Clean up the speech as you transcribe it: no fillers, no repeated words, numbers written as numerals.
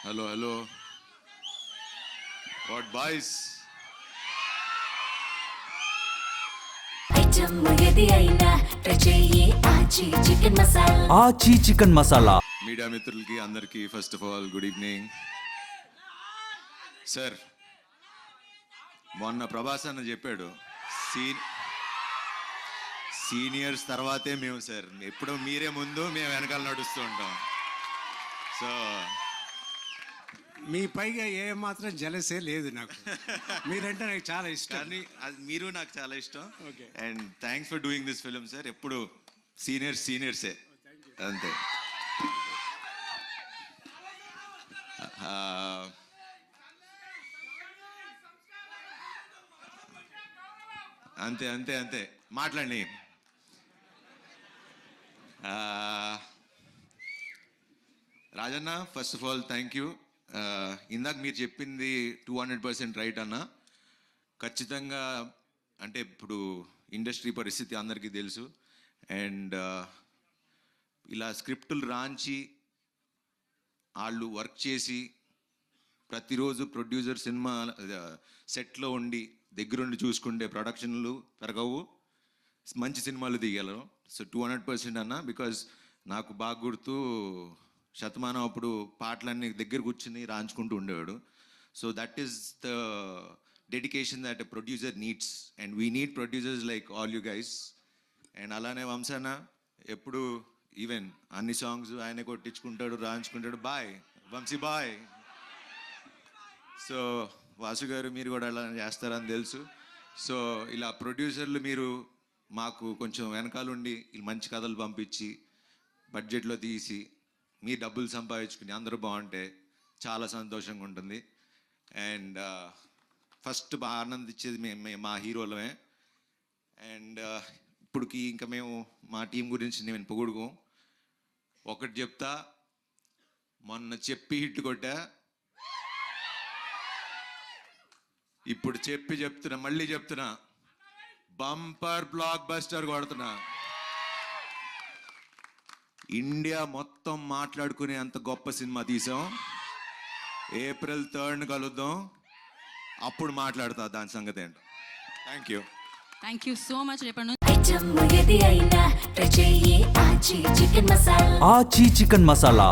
Hello. What boys? ఆచి chicken masala. Media మిత్రులకి అందరికీ first of all good evening. Sir, మొన్న ప్రభాస్ అన్న చెప్పాడు, సీనియర్స్ తర్వాతే మేము సార్, ఎప్పుడో మీరే ముందు మేము వెనకాల నడుస్తూ ఉంటాం. సో మీ పైగా ఏ మాత్రం జలసే లేదు నాకు. మీరంటే నాకు చాలా ఇష్టం. కానీ అది మీరు నాకు చాలా ఇష్టం. Okay. And thanks for doing this film sir. ఎప్పుడు సీనియర్సే అంతే. అంతే మాట్లాడండి. Rajanna, first of all thank you. ఇందాక మీరు చెప్పింది 200% రైట్ అన్న. ఖచ్చితంగా అంటే ఇప్పుడు ఇండస్ట్రీ పరిస్థితి అందరికీ తెలుసు. అండ్ ఇలా స్క్రిప్టులు రాంచి వాళ్ళు వర్క్ చేసి ప్రతిరోజు ప్రొడ్యూసర్ సినిమా సెట్లో ఉండి దగ్గరుండి చూసుకుంటే ప్రొడక్షన్లు పెరగవు, మంచి సినిమాలు తీయగలరు. సో 200% అన్న. బికాజ్ నాకు బాగా గుర్తు, శతమానం అప్పుడు పాటలన్నీ దగ్గర కూర్చుని రాంచుకుంటూ ఉండేవాడు. So that is the dedication that a producer needs, and we need producers like all you guys. And అలానే వంశాన ఎప్పుడు ఈవెన్ అన్ని సాంగ్స్ ఆయనే కొట్టించుకుంటాడు, రాయించుకుంటాడు. Boy Vamshi boy. So Vasu garu, మీరు కూడా అలా చేస్తారని తెలుసు. సో ఇలా ప్రొడ్యూసర్లు మీరు మాకు కొంచెం వెనకాలండి మంచి కథలు పంపించి బడ్జెట్లో తీసి మీ డబ్బులు సంపాదించుకుని అందరూ బాగుంటే చాలా సంతోషంగా ఉంటుంది. అండ్ ఫస్ట్ బాగా ఆనందించేది మా హీరోలమే. అండ్ ఇప్పటికి ఇంకా మేము మా టీం గురించి నేను పొగుడుకోం. ఒకటి చెప్తా, మొన్న చెప్పి హిట్ కొట్టా, ఇప్పుడు చెప్తున్నా, మళ్ళీ చెప్తున్నా, బంపర్ బ్లాక్ బస్టర్ కొడుతున్నా. ఇండియా మొత్తం మాట్లాడుకునే అంత గొప్ప సినిమా తీసాం. April 3rd కలుద్దాం, అప్పుడు మాట్లాడతా దాని సంగతి ఏంటో. Thank you so much. రేపటి ఆచి చికెన్ మసాలా.